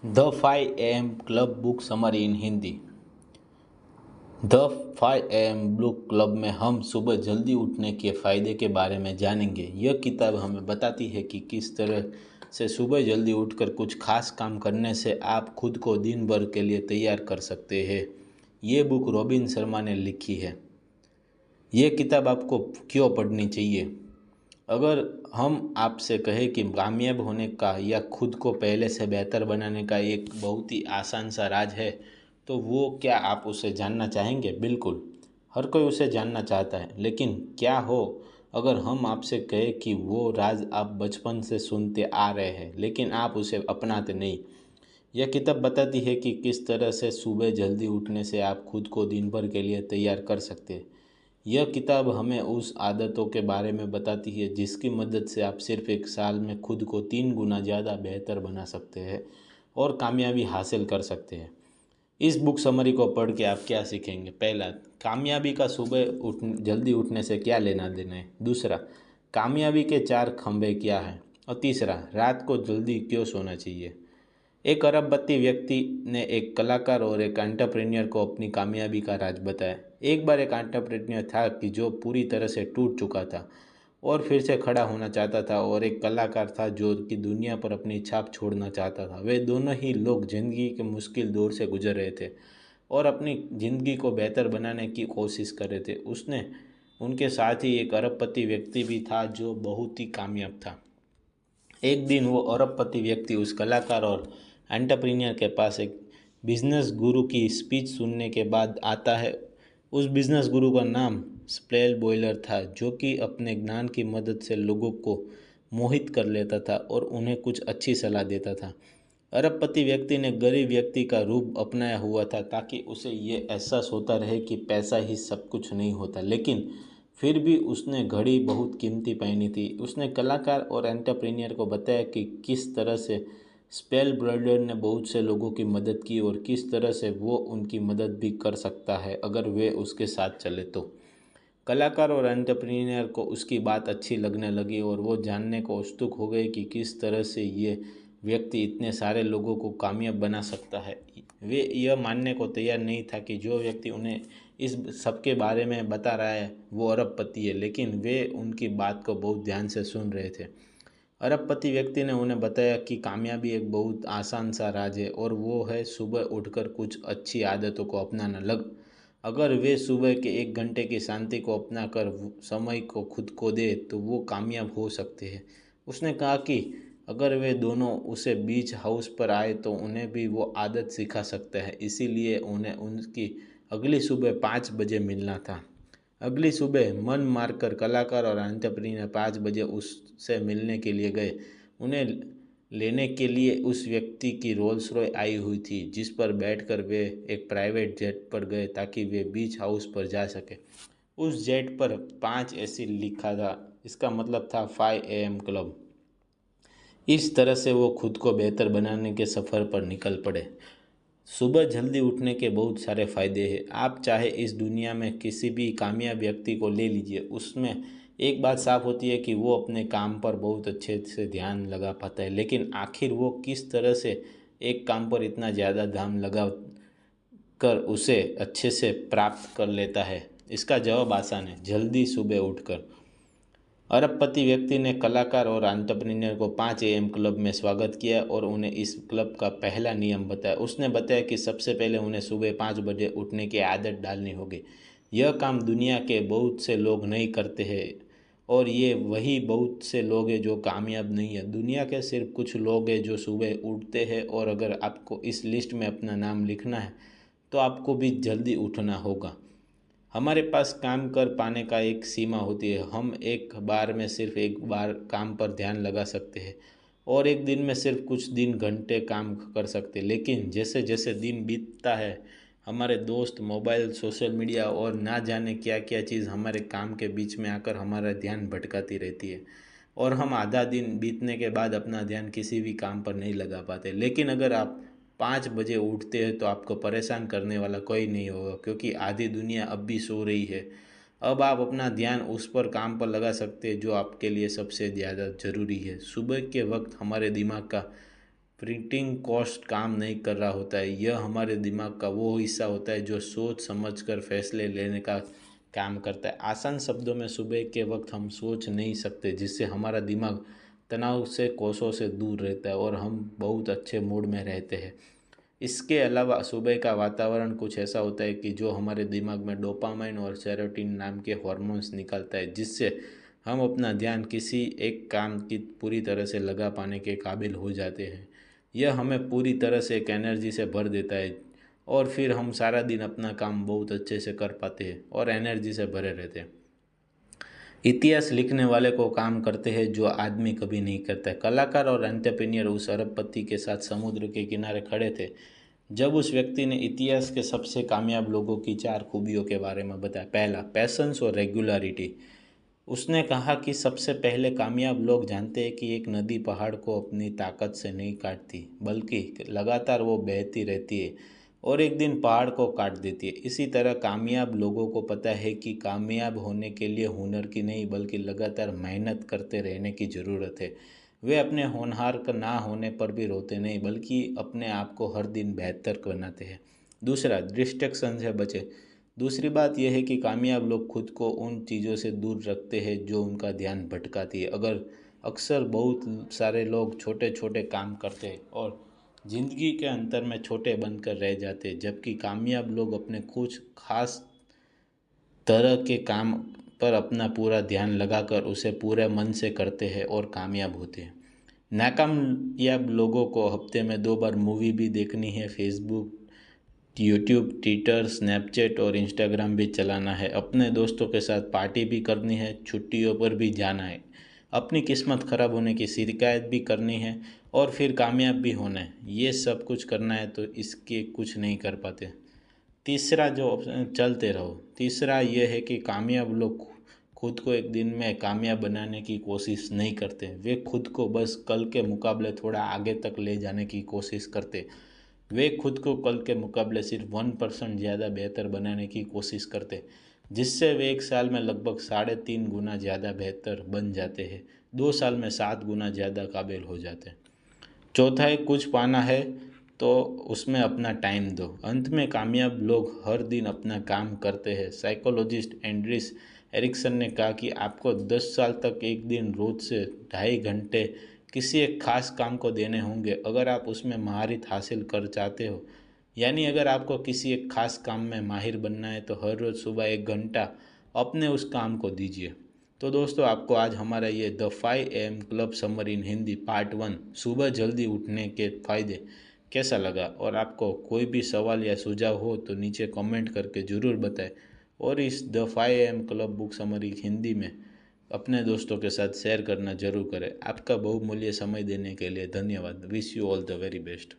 The 5 AM club book summary in Hindi. The 5 AM book club में हम सुबह जल्दी उठने के फ़ायदे के बारे में जानेंगे। यह किताब हमें बताती है कि किस तरह से सुबह जल्दी उठकर कुछ खास काम करने से आप खुद को दिन भर के लिए तैयार कर सकते हैं। ये बुक रॉबिन शर्मा ने लिखी है। ये किताब आपको क्यों पढ़नी चाहिए? अगर हम आपसे कहें कि कामयाब होने का या खुद को पहले से बेहतर बनाने का एक बहुत ही आसान सा राज है, तो वो क्या आप उसे जानना चाहेंगे? बिल्कुल, हर कोई उसे जानना चाहता है। लेकिन क्या हो अगर हम आपसे कहें कि वो राज आप बचपन से सुनते आ रहे हैं लेकिन आप उसे अपनाते नहीं? यह किताब बताती है कि किस तरह से सुबह जल्दी उठने से आप खुद को दिन भर के लिए तैयार कर सकते हैं। यह किताब हमें उस आदतों के बारे में बताती है जिसकी मदद से आप सिर्फ एक साल में खुद को 3 गुना ज़्यादा बेहतर बना सकते हैं और कामयाबी हासिल कर सकते हैं। इस बुक समरी को पढ़ के आप क्या सीखेंगे? पहला, कामयाबी का सुबह जल्दी उठने से क्या लेना देना है। दूसरा, कामयाबी के 4 खंभे क्या हैं। और तीसरा, रात को जल्दी क्यों सोना चाहिए। एक अरबपति व्यक्ति ने एक कलाकार और एक एंटरप्रेन्योर को अपनी कामयाबी का राज बताया। एक बार एक एंटरप्रेन्योर था कि जो पूरी तरह से टूट चुका था और फिर से खड़ा होना चाहता था, और एक कलाकार था जो कि दुनिया पर अपनी छाप छोड़ना चाहता था। वे दोनों ही लोग ज़िंदगी के मुश्किल दौर से गुजर रहे थे और अपनी ज़िंदगी को बेहतर बनाने की कोशिश कर रहे थे। उसने उनके साथ ही एक अरबपति व्यक्ति भी था जो बहुत ही कामयाब था। एक दिन वो अरबपति व्यक्ति उस कलाकार और एंटरप्रेन्योर के पास एक बिजनेस गुरु की स्पीच सुनने के बाद आता है। उस बिजनेस गुरु का नाम स्पेल बॉयलर था, जो कि अपने ज्ञान की मदद से लोगों को मोहित कर लेता था और उन्हें कुछ अच्छी सलाह देता था। अरबपति व्यक्ति ने गरीब व्यक्ति का रूप अपनाया हुआ था ताकि उसे ये एहसास होता रहे कि पैसा ही सब कुछ नहीं होता, लेकिन फिर भी उसने घड़ी बहुत कीमती पहनी थी। उसने कलाकार और एंटरप्रेन्योर को बताया कि किस तरह से स्पेल ब्रदर ने बहुत से लोगों की मदद की और किस तरह से वो उनकी मदद भी कर सकता है अगर वे उसके साथ चले तो। कलाकार और एंटरप्रेन्योर को उसकी बात अच्छी लगने लगी और वो जानने को उत्सुक हो गए कि किस तरह से ये व्यक्ति इतने सारे लोगों को कामयाब बना सकता है। वे यह मानने को तैयार नहीं था कि जो व्यक्ति उन्हें इस सब के बारे में बता रहा है वो अरबपति है, लेकिन वे उनकी बात को बहुत ध्यान से सुन रहे थे। अरबपति व्यक्ति ने उन्हें बताया कि कामयाबी एक बहुत आसान सा राज है और वो है सुबह उठकर कुछ अच्छी आदतों को अपनाना। अगर वे सुबह के 1 घंटे की शांति को अपना कर समय को खुद को दे तो वो कामयाब हो सकते हैं। उसने कहा कि अगर वे दोनों उसे बीच हाउस पर आए तो उन्हें भी वो आदत सिखा सकते हैं, इसीलिए उन्हें उनकी अगली सुबह 5 बजे मिलना था। अगली सुबह मन मारकर कलाकार और एंटरप्रेन्योर 5 बजे उससे मिलने के लिए गए। उन्हें लेने के लिए उस व्यक्ति की रोल्स रॉय आई हुई थी जिस पर बैठकर वे एक प्राइवेट जेट पर गए ताकि वे बीच हाउस पर जा सके। उस जेट पर 5 ऐसी लिखा था। इसका मतलब था 5 AM क्लब। इस तरह से वो खुद को बेहतर बनाने के सफ़र पर निकल पड़े। सुबह जल्दी उठने के बहुत सारे फ़ायदे हैं। आप चाहे इस दुनिया में किसी भी कामयाब व्यक्ति को ले लीजिए, उसमें एक बात साफ होती है कि वो अपने काम पर बहुत अच्छे से ध्यान लगा पाता है, लेकिन आखिर वो किस तरह से एक काम पर इतना ज़्यादा ध्यान लगा कर उसे अच्छे से प्राप्त कर लेता है? इसका जवाब आसान है, जल्दी सुबह उठकर। अरबपति व्यक्ति ने कलाकार और एंटरप्रेन्योर को 5 AM क्लब में स्वागत किया और उन्हें इस क्लब का पहला नियम बताया। उसने बताया कि सबसे पहले उन्हें सुबह 5 बजे उठने की आदत डालनी होगी। यह काम दुनिया के बहुत से लोग नहीं करते हैं और ये वही बहुत से लोग हैं जो कामयाब नहीं है। दुनिया के सिर्फ कुछ लोग हैं जो सुबह उठते हैं, और अगर आपको इस लिस्ट में अपना नाम लिखना है तो आपको भी जल्दी उठना होगा। हमारे पास काम कर पाने का एक सीमा होती है। हम एक बार में सिर्फ एक बार काम पर ध्यान लगा सकते हैं और एक दिन में सिर्फ कुछ दिन घंटे काम कर सकते हैं, लेकिन जैसे जैसे दिन बीतता है हमारे दोस्त, मोबाइल, सोशल मीडिया और ना जाने क्या क्या चीज़ हमारे काम के बीच में आकर हमारा ध्यान भटकाती रहती है और हम आधा दिन बीतने के बाद अपना ध्यान किसी भी काम पर नहीं लगा पाते। लेकिन अगर आप 5 बजे उठते हैं तो आपको परेशान करने वाला कोई नहीं होगा, क्योंकि आधी दुनिया अब भी सो रही है। अब आप अपना ध्यान उस पर काम पर लगा सकते हैं जो आपके लिए सबसे ज़्यादा ज़रूरी है। सुबह के वक्त हमारे दिमाग का प्रिंटिंग कॉस्ट काम नहीं कर रहा होता है। यह हमारे दिमाग का वो हिस्सा होता है जो सोच समझकर फैसले लेने का काम करता है। आसान शब्दों में सुबह के वक्त हम सोच नहीं सकते, जिससे हमारा दिमाग तनाव से कोसों से दूर रहता है और हम बहुत अच्छे मूड में रहते हैं। इसके अलावा सुबह का वातावरण कुछ ऐसा होता है कि जो हमारे दिमाग में डोपामाइन और सेरोटोनिन नाम के हार्मोन्स निकालता है, जिससे हम अपना ध्यान किसी एक काम की पूरी तरह से लगा पाने के काबिल हो जाते हैं। यह हमें पूरी तरह से एक एनर्जी से भर देता है और फिर हम सारा दिन अपना काम बहुत अच्छे से कर पाते हैं और एनर्जी से भरे रहते हैं। इतिहास लिखने वाले को काम करते हैं जो आदमी कभी नहीं करता है। कलाकार और एंटरप्रेन्योर उस अरबपति के साथ समुद्र के किनारे खड़े थे जब उस व्यक्ति ने इतिहास के सबसे कामयाब लोगों की 4 खूबियों के बारे में बताया। पहला, पैशंस और रेगुलरिटी। उसने कहा कि सबसे पहले कामयाब लोग जानते हैं कि एक नदी पहाड़ को अपनी ताकत से नहीं काटती, बल्कि लगातार वो बहती रहती है और एक दिन पहाड़ को काट देती है। इसी तरह कामयाब लोगों को पता है कि कामयाब होने के लिए हुनर की नहीं बल्कि लगातार मेहनत करते रहने की ज़रूरत है। वे अपने होनहार का ना होने पर भी रोते नहीं, बल्कि अपने आप को हर दिन बेहतर बनाते हैं। दूसरा, डिस्ट्रैक्शन से बचे। दूसरी बात यह है कि कामयाब लोग खुद को उन चीज़ों से दूर रखते हैं जो उनका ध्यान भटकाती है। अक्सर बहुत सारे लोग छोटे छोटे काम करते हैं और ज़िंदगी के अंतर में छोटे बनकर रह जाते हैं, जबकि कामयाब लोग अपने कुछ खास तरह के काम पर अपना पूरा ध्यान लगाकर उसे पूरे मन से करते हैं और कामयाब होते हैं। नाकामयाब लोगों को हफ्ते में 2 बार मूवी भी देखनी है, फेसबुक, यूट्यूब, ट्विटर, स्नैपचैट और इंस्टाग्राम भी चलाना है, अपने दोस्तों के साथ पार्टी भी करनी है, छुट्टियों पर भी जाना है, अपनी किस्मत खराब होने की शिकायत भी करनी है और फिर कामयाब भी होना है। ये सब कुछ करना है तो इसके कुछ नहीं कर पाते। तीसरा जो चलते रहो। तीसरा यह है कि कामयाब लोग खुद को एक दिन में कामयाब बनाने की कोशिश नहीं करते। वे खुद को बस कल के मुकाबले थोड़ा आगे तक ले जाने की कोशिश करते। वे खुद को कल के मुकाबले सिर्फ 1% ज़्यादा बेहतर बनाने की कोशिश करते, जिससे वे एक साल में लगभग 3.5 गुना ज़्यादा बेहतर बन जाते हैं, 2 साल में 7 गुना ज़्यादा काबिल हो जाते हैं। चौथा है, कुछ पाना है तो उसमें अपना टाइम दो। अंत में कामयाब लोग हर दिन अपना काम करते हैं। साइकोलॉजिस्ट एंड्रिस एरिक्सन ने कहा कि आपको 10 साल तक एक दिन रोज से 2.5 घंटे किसी एक खास काम को देने होंगे अगर आप उसमें महारत हासिल कर चाहते हो। यानी अगर आपको किसी एक खास काम में माहिर बनना है तो हर रोज़ सुबह 1 घंटा अपने उस काम को दीजिए। तो दोस्तों, आपको आज हमारा ये the 5 AM club summer in Hindi part 1 सुबह जल्दी उठने के फ़ायदे कैसा लगा, और आपको कोई भी सवाल या सुझाव हो तो नीचे कमेंट करके ज़रूर बताएं और इस the 5 AM club book summary Hindi में अपने दोस्तों के साथ शेयर करना जरूर करें। आपका बहुमूल्य समय देने के लिए धन्यवाद। Wish you all the very best.